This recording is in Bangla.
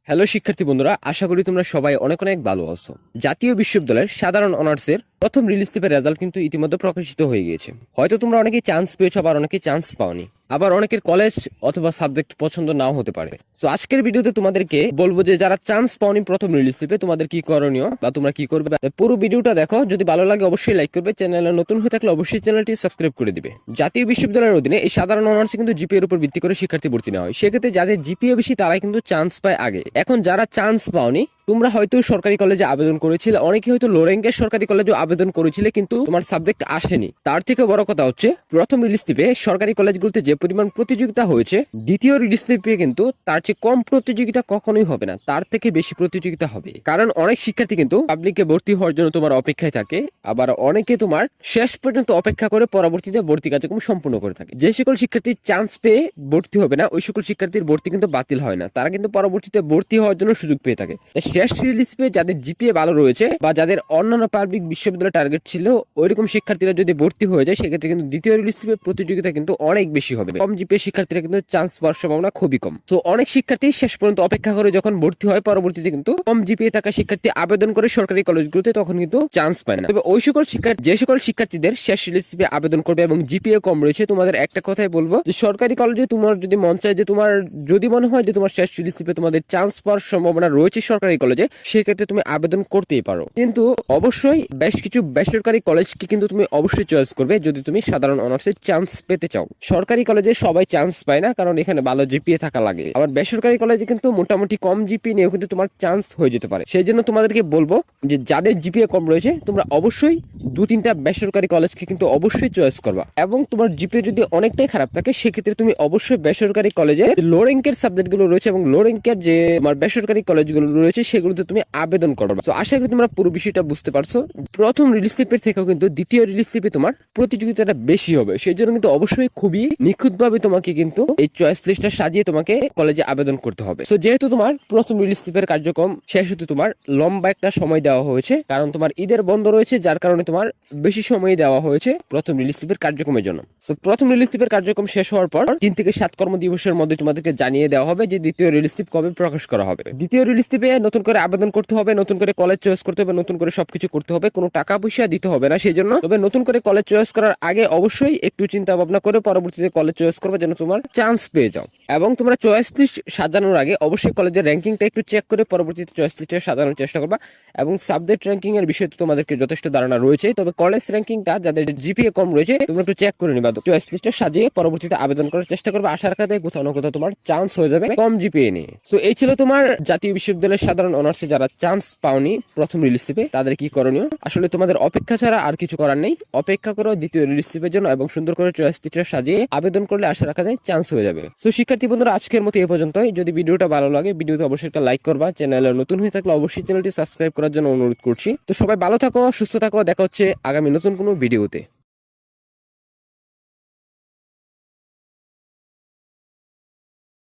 হ্যালো শিক্ষার্থী বন্ধুরা, আশা করি তোমরা সবাই অনেক অনেক ভালো আছো। জাতীয় বিশ্ববিদ্যালয়ের সাধারণ অনার্সের প্রথম রিলিজ পেপার রেজাল্ট কিন্তু ইতিমধ্যে প্রকাশিত হয়ে গিয়েছে। হয়তো তোমরা অনেকেই চান্স পেয়েছো, আবার অনেকেই চান্স পাওনি, আবার অনেকের কলেজ অথবা সাবজেক্ট পছন্দ নাও হতে পারে। তো আজকের ভিডিওতে তোমাদেরকে বলবো যে যারা চান্স পাওনি প্রথম রিলিজ পেপে, তোমাদের কি করণীয় বা তোমরা কি করবে। পুরো ভিডিওটা দেখো, যদি ভালো লাগে অবশ্যই লাইক করবে, চ্যানেলে নতুন হয়ে থাকলে অবশ্যই চ্যানেলটি সাবস্ক্রাইব করে দিবে। জাতীয় বিশ্ববিদ্যালয়ের অধীনে এই সাধারণ অনার্সে কিন্তু জিপিএর উপর ভিত্তি করে শিক্ষার্থী ভর্তি নেওয়া হয়। সেক্ষেত্রে যাদের জিপিএ বেশি তারাই কিন্তু চান্স পায় আগে। এখন যারা চান্স পাওনি, তোমরা হয়তো সরকারি কলেজে আবেদন করেছিলে, অনেকে হয়তো লো র্যাঙ্কের সরকারি কলেজে আবেদন করেছিলে, কিন্তু তোমার সাবজেক্ট আসেনি। তার থেকে বড় কথা হচ্ছে প্রথম রিলিজ পেপে সরকারি কলেজগুলোতে যে পরিমাণ প্রতিযোগিতা হয়েছে, দ্বিতীয় রিলিজ পেপে কিন্তু তার চেয়ে কম প্রতিযোগিতা কখনোই হবে না, তার থেকে বেশি প্রতিযোগিতা হবে। কারণ অনেক শিক্ষার্থী কিন্তু পাবলিকে ভর্তি হওয়ার জন্য তোমার অপেক্ষায় থাকে, আবার অনেকে তোমার শেষ পর্যন্ত অপেক্ষা করে পরবর্তীতে ভর্তি কার্যক্রম সম্পূর্ণ করে থাকে। যে সকল শিক্ষার্থী চান্স পেয়ে ভর্তি হবে না, ওই সকল শিক্ষার্থীর ভর্তি কিন্তু বাতিল হয় না, তারা কিন্তু পরবর্তীতে ভর্তি হওয়ার জন্য সুযোগ পেয়ে থাকে। শেষ রিলিজ পেয়ে যাদের জিপিএ ভালো রয়েছে বা যাদের অন্যান্য পাবলিক বিশ্ববিদ্যালয় টার্গেট ছিল, ওইরকম শিক্ষার্থীরা যদি ভর্তি হয়ে যায়, সেক্ষেত্রে কিন্তু দ্বিতীয় রিলিজ পেয়ে প্রতিযোগিতা কিন্তু অনেক বেশি হবে। কম জিপিএ শিক্ষার্থীরা কিন্তু চান্স পাওয়ার সম্ভাবনা খুবই কম। তো অনেক শিক্ষার্থী শেষ পর্যন্ত অপেক্ষা করে যখন ভর্তি হয়, পরবর্তীতে কিন্তু কম জিপিএ থাকা শিক্ষার্থী আবেদন করে সরকারি কলেজগুলোতে, তখন কিন্তু চান্স পায় না। তবে ওই সকল শিক্ষার্থী, যে সকল শিক্ষার্থীদের শেষ রিলিজ পেয়ে আবেদন করবে এবং জিপিএ কম রয়েছে, তোমাদের একটা কথাই বলবো যে সরকারি কলেজে তোমার যদি মন চায়, যে তোমার যদি মনে হয় যে তোমার শেষ রিলিজ পেয়ে তোমাদের চান্স পাওয়ার সম্ভাবনা রয়েছে সরকারি কলেজে, সেক্ষেত্রে তুমি আবেদন করতেই পারো। কিন্তু অবশ্যই বেশ কিছু বেসরকারি কলেজকে কিন্তু তুমি অবশ্যই চয়েস করবে যদি তুমি সাধারণ অনার্সে চান্স পেতে চাও। সরকারি কলেজে সবাই চান্স পায় না, কারণ এখানে ভালো জিপিএ থাকা লাগে। আবার বেসরকারি কলেজে কিন্তু মোটামুটি কম জিপিএ নিয়েও কিন্তু তোমার চান্স হয়ে যেতে পারে। সেই জন্য তোমাদেরকে বলবো যে যাদের জিপিএ কম রয়েছে, তোমরা অবশ্যই 2-3টা বেসরকারি কলেজকে কিন্তু অবশ্যই চয়েস করবা। এবং তোমার জিপিএ যদি অনেকটাই খারাপ থাকে, সেক্ষেত্রে তুমি অবশ্যই বেসরকারি কলেজে লো র্যাঙ্কের সাবজেক্টগুলো রয়েছে এবং লো র্যাঙ্কের যে তোমার বেসরকারি কলেজগুলো রয়েছে, সেগুলোতে তুমি আবেদন করবা। তো আশা করি তোমরা পুরো বিষয়টা বুঝতে পারছো। প্রথম রিলিজ পেপের থেকেও কিন্তু দ্বিতীয় রিলিজ পেপে তোমার প্রতিযোগিতাটা বেশি হবে। সেই জন্য কিন্তু অবশ্যই খুবই নিখুঁতভাবে তোমাকে কিন্তু এই চয়েস লিস্টটা সাজিয়ে তোমাকে কলেজে আবেদন করতে হবে। তো যেহেতু তোমার প্রথম রিলিজ পেপের কার্যক্রম শেষ হতে তোমার লম্বা একটা সময় দেওয়া হয়েছে, কারণ তোমার ঈদের বন্ধ রয়েছে, যার কারণে তোমার বেশি সময় দেওয়া হয়েছে প্রথম রিলিজ পেপের কার্যক্রমের জন্য। তো প্রথম রিলিজ পেপের কার্যক্রম শেষ হওয়ার পর 3 থেকে 7 কর্মদিবসের মধ্যে তোমাদেরকে জানিয়ে দেওয়া হবে যে দ্বিতীয় রিলিজ পেপ কবে প্রকাশ করা হবে। দ্বিতীয় রিলিজ পেপে নতুন করে আবেদন করতে হবে, নতুন করে কলেজ চয়েস করতে হবে, নতুন করে সবকিছু করতে হবে, কোনো টাকা পয়সা দিতে হবে না সেই জন্য। তবে নতুন করে কলেজ চয়েস করার আগে অবশ্যই একটু চিন্তা ভাবনা করে পরবর্তীতে কলেজ চয়েস করবে, যেন তোমার চান্স পেয়ে যাও। এবং তোমরা চয়েস লিস্ট সাজানোর আগে অবশ্যই কলেজের র্যাঙ্কিংটা একটু চেক করে পরবর্তীতে চয়েস লিস্টে সাজানোর চেষ্টা করবা। এবং সাবজেক্ট র্যাঙ্কিং এর বিষয়ে তোমাদেরকে যথেষ্ট ধারণা রয়েছে, তবে কলেজ র্যাঙ্কিংটা যাদের জিপিএ কম রয়েছে, তোমরা একটু চেক করে নিবা। চয়েস লিস্টে সাজিয়ে পরবর্তীতে আবেদন করার চেষ্টা করবে। আশা রাখা যায় কোথাও না কোথাও তোমার চান্স হয়ে যাবে কম জিপিএ নিয়ে। তো এই ছিল তোমার জাতীয় বিশ্ববিদ্যালয়ের সাধারণ অনার্সে যারা চান্স পাওনি প্রথম রিলিজ পেপে, তাদের কি করণীয়। আসলে তোমাদের অপেক্ষা ছাড়া আর কিছু করার নেই। অপেক্ষা করো দ্বিতীয় রিলিজ পেপের জন্য এবং সুন্দর করে চয়েস লিস্টে সাজিয়ে আবেদন করলে আশা রাখা যায় চান্স হয়ে যাবে। তো শিক্ষার্থী বন্ধুরা, আজকের মতো এই পর্যন্তই। যদি ভিডিওটা ভালো লাগে, ভিডিওতে অবশ্যই একটা লাইক করবা। চ্যানেলে নতুন হয়ে থাকলে অবশ্যই চ্যানেলটি সাবস্ক্রাইব করার জন্য অনুরোধ করছি। তো সবাই ভালো থাকো, সুস্থ থাকো, দেখা হচ্ছে আগামী নতুন কোনো ভিডিওতে।